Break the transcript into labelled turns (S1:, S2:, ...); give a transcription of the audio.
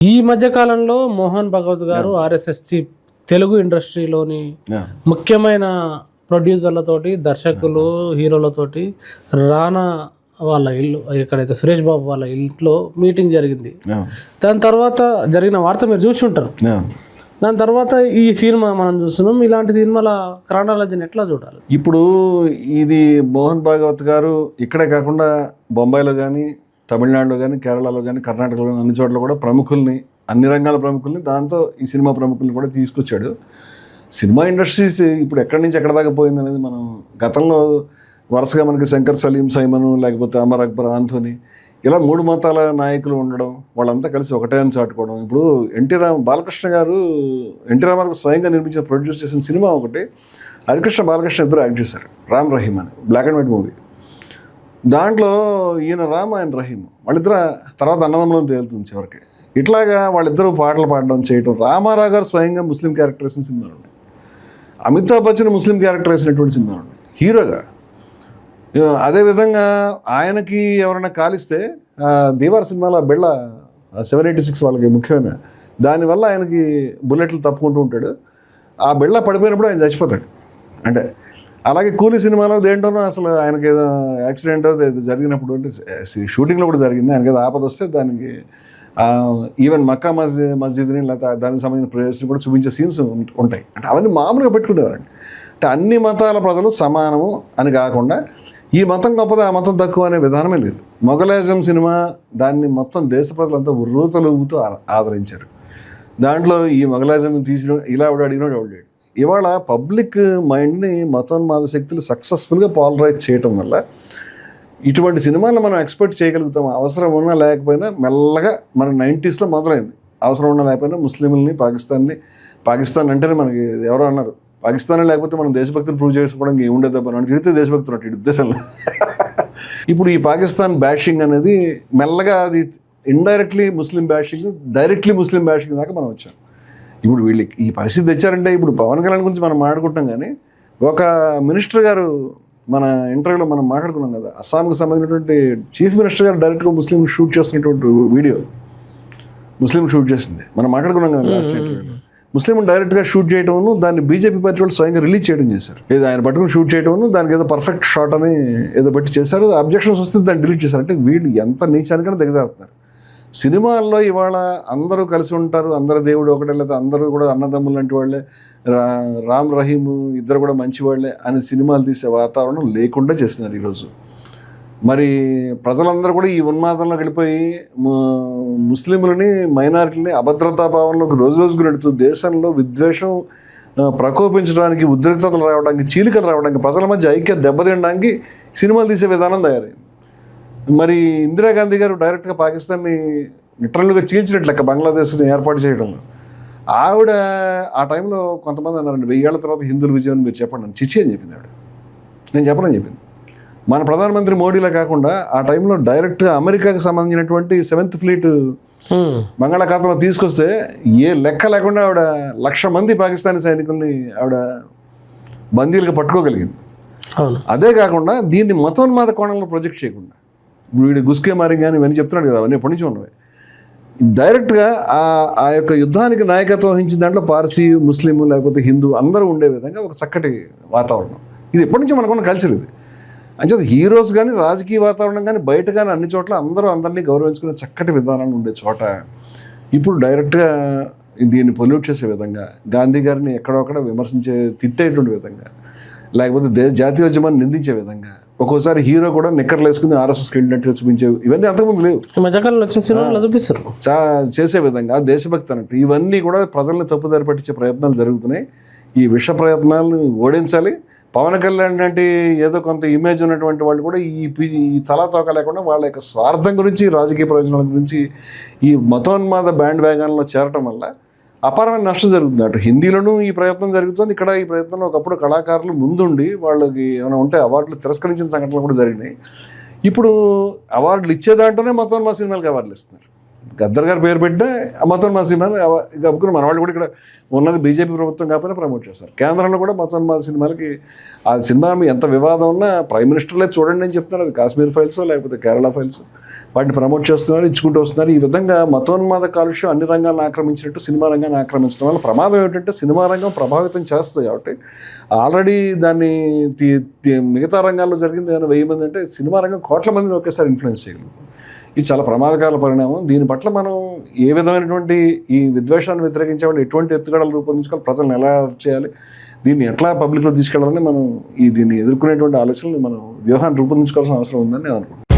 S1: ఈ మధ్య కాలంలో మోహన్ భగవత్ గారు ఆర్ఎస్ఎస్ చీఫ్ తెలుగు ఇండస్ట్రీలోని ముఖ్యమైన ప్రొడ్యూసర్లతోటి, దర్శకులు, హీరోలతోటి రానా వాళ్ళ ఇల్లు ఎక్కడైతే సురేష్ బాబు వాళ్ళ ఇంట్లో మీటింగ్ జరిగింది. దాని తర్వాత జరిగిన వార్త మీరు చూసి ఉంటారు. దాని తర్వాత ఈ సినిమా మనం చూస్తున్నాం. ఇలాంటి సినిమాల క్రానాలజీని ఎట్లా చూడాలి?
S2: ఇప్పుడు ఇది మోహన్ భాగవత్ గారు ఇక్కడే కాకుండా బొంబాయిలో కానీ, తమిళనాడులో కానీ, కేరళలో కానీ, కర్ణాటకలో కానీ అన్ని చోట్ల కూడా ప్రముఖుల్ని, అన్ని రంగాల ప్రముఖుల్ని, దాంతో ఈ సినిమా ప్రముఖుల్ని కూడా తీసుకొచ్చాడు. సినిమా ఇండస్ట్రీస్ ఇప్పుడు ఎక్కడి నుంచి ఎక్కడ దాకా పోయింది అనేది మనం గతంలో వరుసగా మనకి శంకర్ సలీం సైమన్, లేకపోతే అమర్ అక్బర్, ఆంథోనీ, ఇలా 3 మతాల నాయకులు ఉండడం, వాళ్ళంతా కలిసి ఒకటే అని చాటుకోవడం. ఇప్పుడు బాలకృష్ణ గారు ఎన్టీ రామారావు స్వయంగా నిర్మించిన, ప్రొడ్యూస్ చేసిన సినిమా ఒకటి, హరికృష్ణ బాలకృష్ణ ఇద్దరు యాక్ట్ చేశారు, రామ్ రహీమ్ అని, బ్లాక్ అండ్ వైట్ మూవీ. దాంట్లో ఈయన రామ్, ఆయన రహీమ్, వాళ్ళిద్దరు తర్వాత అన్నదమ్ములను తేలుతుంది చివరికి. ఇట్లాగా వాళ్ళిద్దరూ పాటలు పాడడం చేయడం. రామారావు గారు స్వయంగా ముస్లిం క్యారెక్టర్ వేసిన సినిమాలు ఉన్నాయి, అమితాబ్ బచ్చన్ ముస్లిం క్యారెక్టర్ వేసినటువంటి సినిమాలు ఉన్నాయి హీరోగా. అదేవిధంగా ఆయనకి ఎవరైనా కాలిస్తే దీవార్ సినిమాలో బెళ్ళ 786 వాళ్ళకి ముఖ్యమైన, దానివల్ల ఆయనకి బుల్లెట్లు తప్పుకుంటూ ఉంటాడు. ఆ బెళ్ళ పడిపోయినప్పుడు ఆయన చచ్చిపోతాడు. అంటే అలాగే కూలీ సినిమాలో దేంటోనో అసలు ఆయనకి ఏదో యాక్సిడెంట్ ఏదో జరిగినప్పుడు, అంటే షూటింగ్లో కూడా జరిగింది, ఆయనకి ఏదో ఆపద వస్తే దానికి ఈవెన్ మక్కా మస్జిద్ని లేకపోతే దానికి సంబంధించిన ప్లేయర్స్ని కూడా చూపించే సీన్స్ ఉంటాయి. అంటే అవన్నీ మామూలుగా పెట్టుకునేవారండి. అంటే అన్ని మతాల ప్రజలు సమానము అని కాకుండా ఈ మతం గొప్పది, ఆ మతం తక్కువ అనే విధానమే లేదు. మొఘలాజం సినిమా దాన్ని మొత్తం దేశ ప్రజలంతా ఉర్రూతలూగుతూ ఆదరించారు. దాంట్లో ఈ మొఘలాజం తీసిన ఇలా అడిగినాడు ఎవడు లేడు. ఇవాళ పబ్లిక్ మైండ్ని మతోన్మాద శక్తులు సక్సెస్ఫుల్గా పాలరైజ్ చేయటం వల్ల ఇటువంటి సినిమాలను మనం ఎక్స్పెక్ట్ చేయగలుగుతాం. అవసరం ఉన్నా లేకపోయినా మెల్లగా మన 90s మొదలైంది. అవసరం ఉన్నా లేకపోయినా ముస్లింలని, పాకిస్తాన్ అంటేనే మనకి ఎవరో అన్నారు, పాకిస్తాన్ లేకపోతే మనం దేశభక్తిని ప్రూవ్ చేసుకోవడానికి ఏముండేది మనం తిరిగితే దేశభక్తులు అంటే ఉద్దేశంలో. ఇప్పుడు ఈ పాకిస్తాన్ బ్యాషింగ్ అనేది మెల్లగా అది ఇండైరెక్ట్లీ ముస్లిం బ్యాషింగ్, డైరెక్ట్లీ ముస్లిం బ్యాషింగ్ దాకా మనం వచ్చాం. ఇప్పుడు వీళ్ళకి ఈ పరిస్థితి తెచ్చారంటే, ఇప్పుడు పవన్ కళ్యాణ్ గురించి మనం మాట్లాడుకుంటాం కానీ, ఒక మినిస్టర్ గారు మన ఇంటర్వ్యూలో మనం మాట్లాడుకున్నాం కదా, అస్సాంకి సంబంధించినటువంటి చీఫ్ మినిస్టర్ గారు డైరెక్ట్గా ముస్లిం షూట్ చేస్తున్నటువంటి వీడియో, ముస్లిం షూట్ చేసింది మనం మాట్లాడుకున్నాం కదా లాస్ట్ ఇంటర్వ్యూలో. ముస్లిం డైరెక్ట్గా షూట్ చేయడం, దాన్ని బీజేపీ పార్టీ వాళ్ళు స్వయంగా రిలీజ్ చేయడం చేశారు. ఏదో ఆయన పట్టుకుని షూట్ చేయడం, దానికి ఏదో పర్ఫెక్ట్ షాట్ అని ఏదో బట్టి చేశారు. అబ్జెక్షన్స్ వస్తే దాన్ని డిలీట్ చేశారు. అంటే వీళ్ళు ఎంత నీచానికైనా దిగజారుతున్నారు. సినిమాల్లో ఇవాళ అందరూ కలిసి ఉంటారు, అందరు దేవుడు ఒకటే, లేదా అందరూ కూడా అన్నదమ్ములు లాంటి వాళ్ళే, రామ్ రహీము ఇద్దరు కూడా మంచి వాళ్ళే అని సినిమాలు తీసే వాతావరణం లేకుండా చేస్తున్నారు ఈరోజు. మరి ప్రజలందరూ కూడా ఈ ఉన్మాదంలో వెళ్ళిపోయి ముస్లింలని, మైనారిటీలని అభద్రతా భావంలోకి రోజు రోజుకు నెడుతూ దేశంలో విద్వేషం ప్రకోపించడానికి, ఉద్రిక్తతలు రావడానికి, చీలికలు రావడానికి, ప్రజల మధ్య ఐక్యత దెబ్బతినడానికి సినిమాలు తీసే విధానం తయారైంది. మరి ఇందిరాగాంధీ గారు డైరెక్ట్గా పాకిస్తాన్ని లిటరల్గా చీల్చినట్లు లెక్క బంగ్లాదేశ్ని ఏర్పాటు చేయడంలో. ఆవిడ ఆ టైంలో కొంతమంది అన్నారండి, 1000 ఏళ్ల తర్వాత హిందువుల విజయం మీరు చెప్పండి అని. చిచ్చి అని చెప్పింది ఆవిడ. నేను చెప్పనని చెప్పింది. మన ప్రధానమంత్రి మోడీలో కాకుండా ఆ టైంలో డైరెక్ట్గా అమెరికాకి సంబంధించినటువంటి 7th ఫ్లీట్ బంగాళాఖాతంలో తీసుకొస్తే ఏ లెక్క లేకుండా ఆవిడ 1,00,000 మంది పాకిస్తానీ సైనికుల్ని ఆవిడ బందీలుగా పట్టుకోగలిగింది. అదే కాకుండా దీన్ని మతోన్మాద కోణంలో ప్రొజెక్ట్ చేయకుండా, వీడు గుస్కే మారి కానీ ఇవన్నీ చెప్తున్నాడు కదా, అవన్నీ ఎప్పటి నుంచి ఉన్నవి. డైరెక్ట్గా ఆ యొక్క యుద్ధానికి నాయకత్వం వహించిన దాంట్లో పార్సీ, ముస్లిం, లేకపోతే హిందూ అందరూ ఉండే విధంగా ఒక చక్కటి వాతావరణం. ఇది ఎప్పటి నుంచి మనకున్న కల్చర్ ఇది. అంచేత హీరోస్ కానీ, రాజకీయ వాతావరణం కానీ, బయట కానీ అన్ని చోట్ల అందరూ అందరినీ గౌరవించుకునే చక్కటి విధానాలు ఉండే చోట ఇప్పుడు డైరెక్ట్గా దీన్ని పొల్యూట్ చేసే విధంగా, గాంధీ గారిని ఎక్కడొక్కడ విమర్శించే, తిట్టేటువంటి విధంగా, లేకపోతే జాతీయోద్యమాన్ని నిందించే విధంగా, ఒక్కోసారి హీరో కూడా నిక్కర్లు వేసుకుని ఆర్ఎస్ఎస్కి వెళ్ళినట్టుగా చూపించే, ఇవన్నీ అంతకుముందు లేవు,
S1: మధ్యకాలంలో వచ్చిన సినిమాలు చూపిస్తారు.
S2: చేసే విధంగా దేశభక్తి అన్నట్టు ఇవన్నీ కూడా ప్రజల్ని తప్పుదారి పట్టించే ప్రయత్నాలు జరుగుతున్నాయి. ఈ విష ప్రయత్నాలను ఓడించాలి. పవన్ కళ్యాణ్ అంటే ఏదో కొంత ఇమేజ్ ఉన్నటువంటి వాళ్ళు కూడా ఈ తలాతోక లేకుండా వాళ్ళ యొక్క స్వార్థం గురించి, రాజకీయ ప్రయోజనాల గురించి ఈ మతోన్మాద బ్యాండ్ వ్యాగన్లో చేరటం వల్ల అపారమైన నష్టం జరుగుతుంది. అటు హిందీలోనూ ఈ ప్రయత్నం జరుగుతుంది. ఇక్కడ ఈ ప్రయత్నంలో ఒకప్పుడు కళాకారులు ముందుండి వాళ్ళకి ఏమైనా ఉంటే అవార్డులు తిరస్కరించిన సంఘటనలు కూడా జరిగినాయి. ఇప్పుడు అవార్డులు ఇచ్చే దాంట్లోనే మతోన్మాద సినిమాలకి అవార్డులు ఇస్తున్నారు. గద్దర్ గారు పేరు పెట్టినా మతోన్మాద సినిమాలు గబుకుని మన వాళ్ళు కూడా ఇక్కడ ఉన్నది బీజేపీ ప్రభుత్వం కాకపోయినా ప్రమోట్ చేస్తారు. కేంద్రంలో కూడా మతోన్మాద సినిమాలకి ఆ సినిమా ఎంత వివాదం ఉన్నా ప్రైమ్ మినిస్టర్లే చూడండి అని చెప్తున్నారు. అది కాశ్మీర్ ఫైల్స్ లేకపోతే కేరళ ఫైల్స్ వాటిని ప్రమోట్ చేస్తున్నారు, ఇచ్చుకుంటూ వస్తున్నారు. ఈ విధంగా మతోన్మాద కాలుష్యం అన్ని రంగాలను ఆక్రమించినట్టు సినిమా రంగాన్ని ఆక్రమించడం వల్ల ప్రమాదం ఏమిటంటే సినిమా రంగం ప్రభావితం చేస్తుంది కాబట్టి ఆల్రెడీ దాన్ని మిగతా రంగాల్లో జరిగింది ఏదైనా 1000 మంది అంటే సినిమా రంగం కోట్ల మందిని ఒకేసారి ఇన్ఫ్లుయెన్స్ చేయగలరు. ఇది చాలా ప్రమాదకాల పరిణామం. దీని పట్ల మనం ఏ విధమైనటువంటి ఈ విద్వేషాన్ని వ్యతిరేకించే వాళ్ళు ఎటువంటి ఎత్తుగడలు రూపొందించుకోవాలి, ప్రజలను ఎలా చేయాలి, దీన్ని ఎట్లా పబ్లిక్లో తీసుకెళ్ళాలని మనం దీన్ని ఎదుర్కొనేటువంటి ఆలోచనలు మనం వ్యూహాన్ని రూపొందించుకోవాల్సిన అవసరం ఉందని నేను అనుకుంటున్నాను.